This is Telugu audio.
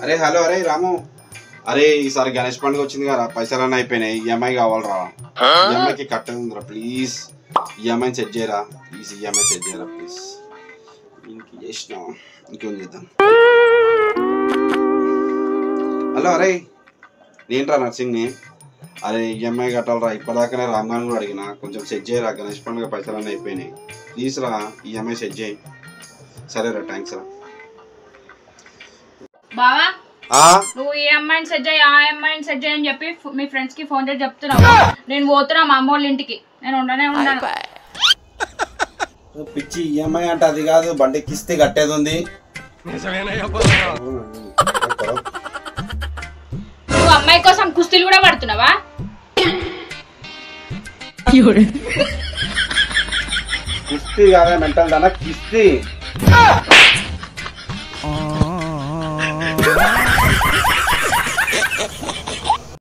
అరే హలో అరే రాము, అరే ఈసారి గణేష్ పండుగ వచ్చింది కదా, పైసలన్నీ అయిపోయినాయి, ఈఎంఐ కావాలరా. ఈఎంఐకి కట్టనుందిరా ప్లీజ్, ఈఎంఐ సెట్ చేయరా ప్లీజ్, ఈఎంఐ సెట్ చేయరా ప్లీజ్. ఇంక చేసిన ఇంకేం చేద్దాం. హలో అరే నేనురా నర్సింగ్ని. అరే ఈఎంఐ కట్టాలరా, ఇప్పటిదాకానే రామ్గాన్ కూడా అడిగినా, కొంచెం సెట్ చేయరా, గణేష్ పండుగ పైసలన్నీ అయిపోయినాయి ప్లీజ్ రా, ఈఎంఐ సెట్ చేయి. సరేరా థ్యాంక్స్ రా. బావా నువ్వు ఈ అమ్మాయిని సెట్ చేయి, ఆ అమ్మాయిని సెట్ చేయి అని చెప్పి మీ ఫ్రెండ్స్ కి ఫోన్ చేసి చెప్తున్నావు. నేను పోతున్నా మా అమ్మ వాళ్ళ ఇంటికి, నేను ఉండనే ఉన్నాను. పిచ్చి ఈఎంఐ అంటే అది కాదు, బండి కిస్తే కట్టేది ఉంది. నువ్వు అమ్మాయి కోసం కుస్తీలు కూడా పడుతున్నావా? కుస్తీ కాదా మెంటల్ దానా, కిస్తీ.